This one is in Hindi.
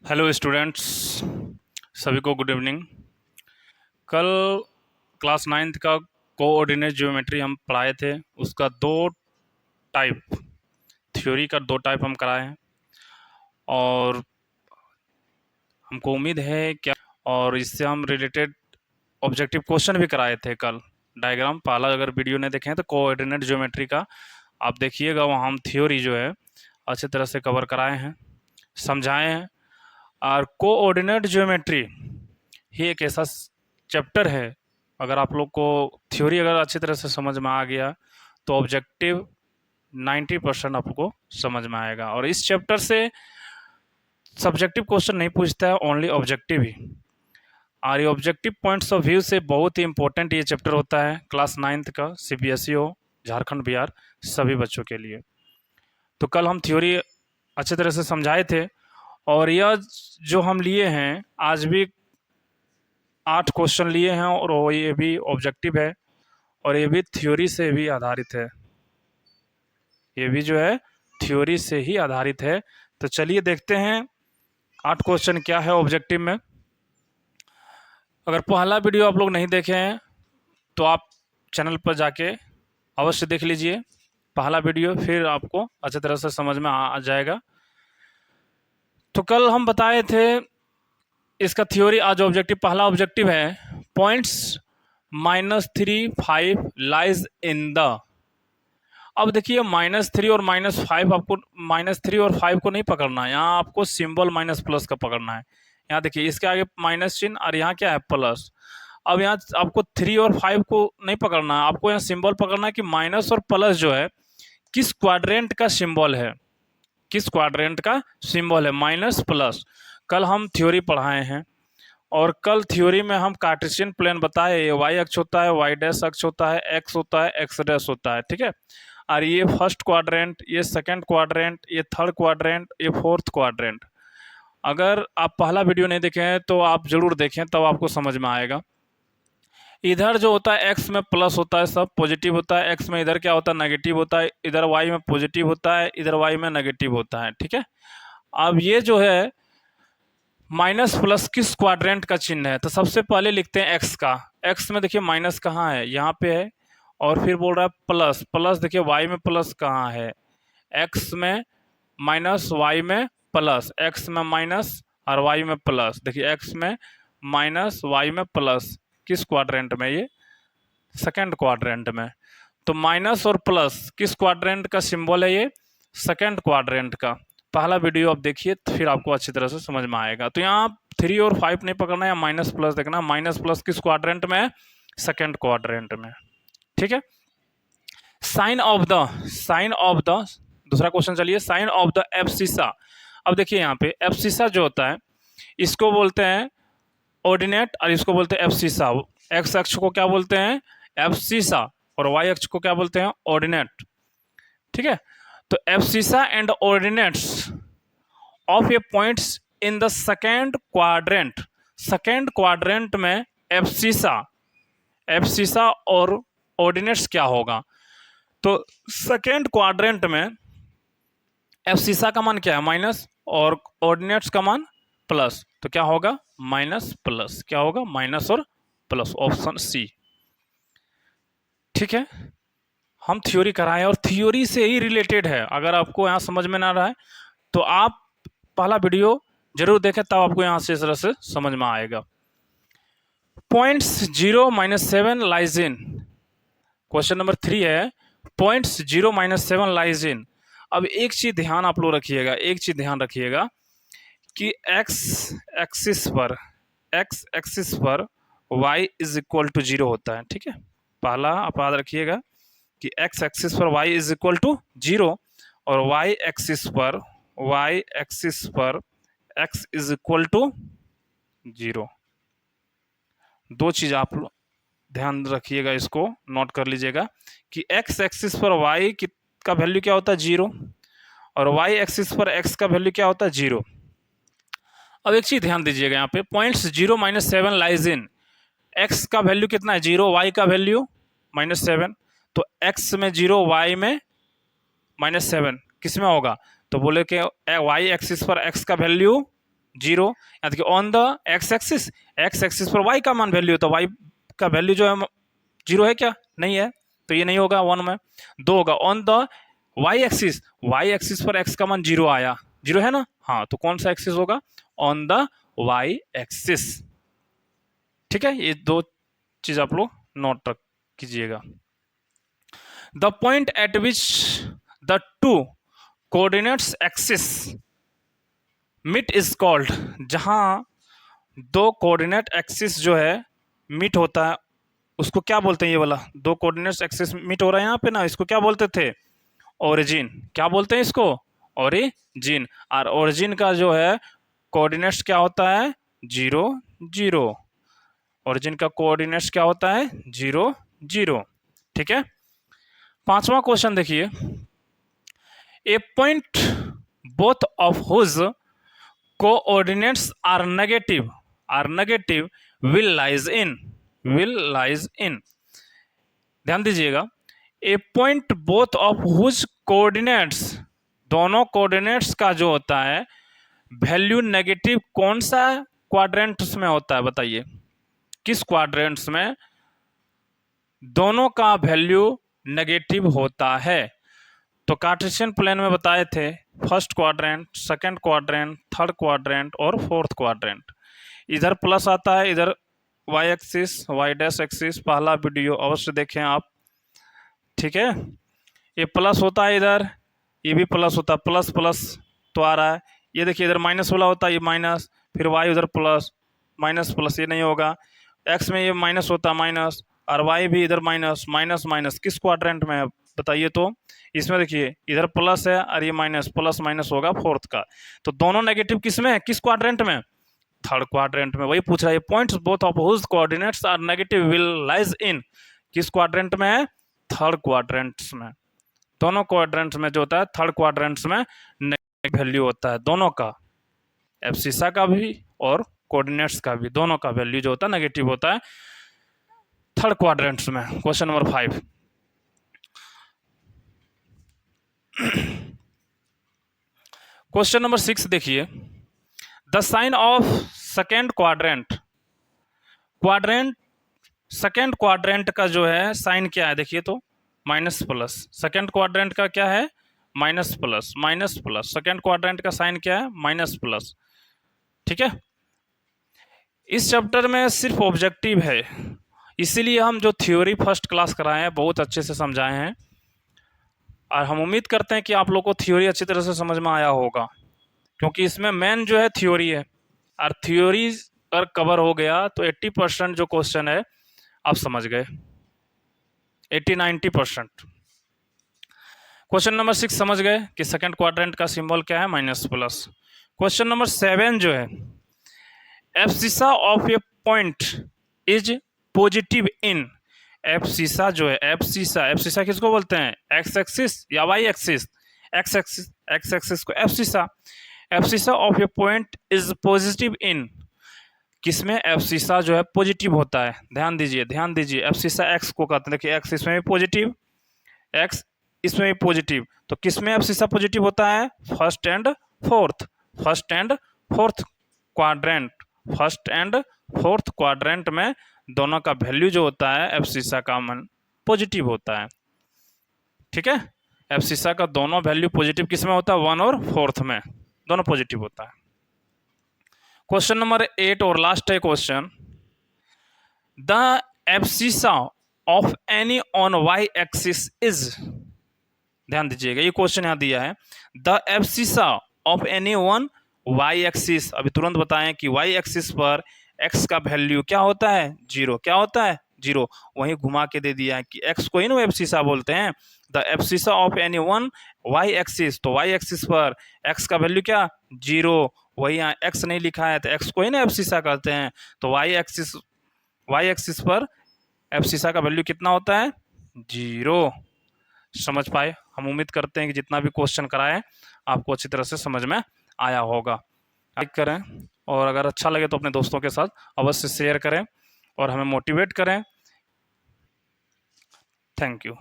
हेलो स्टूडेंट्स, सभी को गुड इवनिंग। कल क्लास नाइन्थ का कोऑर्डिनेट ज्योमेट्री हम पढ़ाए थे। उसका दो टाइप, थ्योरी का दो टाइप हम कराए हैं और हमको उम्मीद है क्या, और इससे हम रिलेटेड ऑब्जेक्टिव क्वेश्चन भी कराए थे कल। डायग्राम पहला अगर वीडियो ने देखे हैं तो कोऑर्डिनेट ज्योमेट्री का आप देखिएगा, वहाँ हम थ्योरी जो है अच्छी तरह से कवर कराए हैं, समझाए हैं। और कोऑर्डिनेट ज्योमेट्री ही एक ऐसा चैप्टर है, अगर आप लोग को थ्योरी अगर अच्छी तरह से समझ में आ गया तो ऑब्जेक्टिव 90% आपको समझ में आएगा। और इस चैप्टर से सब्जेक्टिव क्वेश्चन नहीं पूछता है, ओनली ऑब्जेक्टिव ही। और ये ऑब्जेक्टिव पॉइंट्स ऑफ व्यू से बहुत ही इंपॉर्टेंट ये चैप्टर होता है क्लास नाइन्थ का, सीबीएसई हो, झारखंड बिहार, सभी बच्चों के लिए। तो कल हम थ्योरी अच्छे तरह से समझाए थे और यह जो हम लिए हैं आज भी 8 क्वेश्चन लिए हैं और ये भी ऑब्जेक्टिव है और ये भी थ्योरी से भी आधारित है। ये भी जो है थ्योरी से ही आधारित है। तो चलिए देखते हैं 8 क्वेश्चन क्या है ऑब्जेक्टिव में। अगर पहला वीडियो आप लोग नहीं देखे हैं तो आप चैनल पर जाके अवश्य देख लीजिए पहला वीडियो, फिर आपको अच्छी तरह से समझ में आ जाएगा। तो कल हम बताए थे इसका थ्योरी, आज ऑब्जेक्टिव, पहला ऑब्जेक्टिव है पॉइंट्स -3, 5 लाइज इन द। अब देखिए -3 और -5, आपको -3 और 5 को नहीं पकड़ना है, यहाँ आपको सिंबल माइनस प्लस का पकड़ना है। यहाँ देखिए इसके आगे माइनस चिन्ह और यहाँ क्या है प्लस। अब यहाँ आपको 3 और 5 को नहीं पकड़ना है, आपको यहाँ सिंबल पकड़ना है कि माइनस और प्लस जो है किस क्वाड्रेंट का सिंबल है, किस क्वाड्रेंट का सिंबल है, माइनस प्लस। कल हम थ्योरी पढ़ाए हैं और कल थ्योरी में हम कार्टेशियन प्लेन बताए, ये वाई अक्ष होता है, वाई डैश अक्ष होता है, एक्स होता है, एक्स डैश होता है, ठीक है। और ये फर्स्ट क्वाड्रेंट, ये सेकंड क्वाड्रेंट, ये थर्ड क्वाड्रेंट, ये फोर्थ क्वाड्रेंट। अगर आप पहला वीडियो नहीं देखे हैं तो आप जरूर देखें, तब आपको समझ में आएगा। इधर जो होता है एक्स में प्लस होता है, सब पॉजिटिव होता है, एक्स में इधर क्या होता है नेगेटिव होता है, इधर वाई में पॉजिटिव होता है, इधर वाई में नेगेटिव होता है, ठीक है। अब ये जो है माइनस प्लस किस क्वाड्रेंट का चिन्ह है, तो सबसे पहले लिखते हैं एक्स का। एक्स में देखिए माइनस कहाँ है, यहाँ पे है, और फिर बोल रहा है प्लस। प्लस देखिए वाई में प्लस कहाँ है, एक्स में माइनस, वाई में प्लस, एक्स में माइनस और वाई में प्लस। देखिए एक्स में माइनस, वाई में प्लस, किस क्वाड्रेंट में, ये सेकंड क्वाड्रेंट में। तो माइनस और प्लस किस क्वाड्रेंट का सिंबल है, ये सेकंड क्वाड्रेंट का। पहला वीडियो आप देखिए तो फिर आपको अच्छी तरह से समझ में आएगा। तो यहाँ 3 और 5 नहीं पकड़ना है, माइनस प्लस देखना। माइनस प्लस किस क्वाड्रेंट में है, सेकंड क्वाड्रेंट में, ठीक है। Sign of the, sign of the, दूसरा क्वेश्चन चलिए, साइन ऑफ द एब्सिसा। अब देखिए यहाँ पे एब्सिसा जो होता है इसको बोलते हैं ऑर्डिनेट और इसको बोलते हैं एब्सिसा। एक्स अक्ष को क्या बोलते हैं, एब्सिसा, और वाई अक्ष को क्या बोलते हैं, ऑर्डिनेट, ठीक है। तो abscissa and ordinates of A points in the second quadrant, second quadrant में एब्सिसा, एब्सिसा और ऑर्डिनेट्स क्या होगा। तो सेकेंड क्वाड्रेंट में एब्सिसा का मान क्या है, माइनस, और ऑर्डिनेट्स का मान प्लस, तो क्या होगा माइनस प्लस, क्या होगा माइनस और प्लस, ऑप्शन सी, ठीक है। हम थ्योरी कराएं और थ्योरी से ही रिलेटेड है। अगर आपको यहाँ समझ में ना रहा है तो आप पहला वीडियो जरूर देखें, तब आपको यहाँ से इस तरह से समझ में आएगा। Points 0 -7 lies in, question number 3 है पॉइंट्स 0 -7 लाइज इन। अब एक चीज ध्यान आप लोग रखिएगा, एक चीज ध्यान रखिएगा कि एक्स एक्सिस पर, एक्स एक्सिस पर y इज इक्वल टू 0 होता है, ठीक है। पहला आप याद रखिएगा कि एक्स एक्सिस पर y इज इक्वल टू 0 और y एक्सिस पर, y एक्सिस पर x इज इक्वल टू 0। दो चीज आप ध्यान रखिएगा, इसको नोट कर लीजिएगा कि x एक्सिस पर y का वैल्यू क्या होता है 0 और y एक्सिस पर x का वैल्यू क्या होता है 0। अब एक चीज ध्यान दीजिएगा, यहाँ पे पॉइंट्स 0 -7 लाइज इन, x का वैल्यू कितना है 0, y का वैल्यू -7, तो x में 0, y में -7, किस में होगा, तो बोले कि y एक्सिस पर x का वैल्यू 0। याद देखिए ऑन द एक्स एक्सिस पर वाई का मान वैल्यू है, तो वाई का वैल्यू जो है 0 है क्या? नहीं है, तो ये नहीं होगा 1 में। 2 होगा ऑन द वाई एक्सिस पर एक्स का मान 0 आया, 0 है ना, हाँ, तो कौन सा एक्सिस होगा? On the Y axis. ठीक है, ये दो चीज आप लोग नोट कीजिएगा। The point at which the two coordinates axis meet is called, जहां दो कोऑर्डिनेट एक्सिस जो है मीट होता है उसको क्या बोलते हैं? ये वाला दो कोऑर्डिनेट्स एक्सिस मीट हो रहा है यहाँ पे ना, इसको क्या बोलते थे? ओरिजिन। क्या बोलते हैं इसको? ओरिजिन। और ओरिजिन का जो है कोऑर्डिनेट्स क्या होता है? 0 0। ओरिजिन का कोऑर्डिनेट्स क्या होता है? 0 0। ठीक है, 5वां क्वेश्चन देखिए। A point both of whose coordinates are negative will lies in. ध्यान दीजिएगा, a point both of whose coordinates, दोनों कोऑर्डिनेट्स का जो होता है वैल्यू नेगेटिव कौन सा क्वाड्रेंट्स में होता है? बताइए किस क्वाड्रेंट्स में दोनों का वैल्यू नेगेटिव होता है? तो कार्टेशियन प्लेन में बताए थे first quadrant, second quadrant, third quadrant और फोर्थ क्वाड्रेंट। इधर प्लस आता है, इधर Y axis, Y dash axis, पहला वीडियो अवश्य देखें आप। ठीक है, ये प्लस होता है इधर, ये भी प्लस होता है, प्लस प्लस तो आ रहा है। ये देखिए इधर माइनस वाला होता है, ये माइनस, फिर वाई उधर प्लस, माइनस प्लस, ये नहीं होगा। एक्स में ये माइनस होता है माइनस, और वाई भी इधर माइनस माइनस माइनस। किस क्वाड्रेंट में है बताइए? तो इसमें देखिए इधर प्लस है और ये माइनस, प्लस माइनस होगा फोर्थ का। तो दोनों नेगेटिव किस में है? किस क्वाड्रेंट में? थर्ड क्वाड्रेंट में। वही पूछ रहा है, points both of whose coordinates are negative will lies in. किस क्वाड्रेंट में है? थर्ड क्वाड्रेंट्स में। दोनों क्वाड्रेंट्स में जो होता है थर्ड क्वाड्रेंट्स में नेगेटिव वैल्यू होता है, दोनों का, एब्सिसा का भी और कोऑर्डिनेट्स का भी, दोनों का वैल्यू जो होता है नेगेटिव होता है थर्ड क्वाड्रेंट्स में। Question number 5। क्वेश्चन नंबर 6 देखिए। The sign of second quadrant, second quadrant का जो है साइन क्या है? देखिए तो माइनस प्लस। सेकेंड क्वाड्रेंट का क्या है? Minus plus, minus plus. Second quadrant का साइन क्या है? Minus plus. ठीक है, इस चैप्टर में सिर्फ ऑब्जेक्टिव है, इसीलिए हम जो थ्योरी फर्स्ट क्लास कराए हैं बहुत अच्छे से समझाए हैं, और हम उम्मीद करते हैं कि आप लोग को थ्योरी अच्छी तरह से समझ में आया होगा, क्योंकि इसमें मेन जो है थ्योरी है, और थ्योरी अगर कवर हो गया तो 80% जो क्वेश्चन है आप समझ गए, 80-90%। क्वेश्चन नंबर 6 समझ गए कि सेकंड क्वाड्रेंट का सिंबल क्या है? Minus plus. क्वेश्चन नंबर 7 जो है, abscissa of A point is positive in. Abscissa जो है, एब्सिसा किसको बोलते हैं? एक्स एक्सिस या वाई एक्सिस? एक्स एक्सिस को abscissa. Abscissa of A point is positive in. किसमें एब्सिसा जो है पॉजिटिव होता है? ध्यान दीजिए, एब्सिसा एक्स को कहते हैं। देखिए एक्स इसमें भी पॉजिटिव, एक्स इसमें भी पॉजिटिव, तो किसमें एब्सिसा पॉजिटिव होता है? First and fourth quadrant. First and fourth quadrant में दोनों का वैल्यू जो होता है एब्सिसा का मान पॉजिटिव होता है। ठीक है, एब्सिसा का दोनों वैल्यू पॉजिटिव किसमें होता है? 1 और 4th में दोनों पॉजिटिव होता है। क्वेश्चन नंबर 8 और लास्ट है question. The abscissa of any on Y axis is. ध्यान दीजिएगा, ये क्वेश्चन यहां दिया है, the abscissa of any one Y axis. अभी तुरंत बताएं कि वाई एक्सिस पर एक्स का वैल्यू क्या होता है? 0। क्या होता है? 0। वहीं घुमा के दे दिया है कि एक्स को ही ना एब्सिसा बोलते हैं। The abscissa of any one Y axis, तो वाई एक्सिस पर एक्स का वैल्यू क्या? 0। वही यहाँ एक्स नहीं लिखा है तो एक्स को ही ना एब्सिसा कहते हैं, तो वाई एक्सिस पर एब्सिसा का वैल्यू कितना होता है? 0। समझ पाए? हम उम्मीद करते हैं कि जितना भी क्वेश्चन कराए आपको अच्छी तरह से समझ में आया होगा। लाइक करें, और अगर अच्छा लगे तो अपने दोस्तों के साथ अवश्य शेयर करें और हमें मोटिवेट करें। Thank you.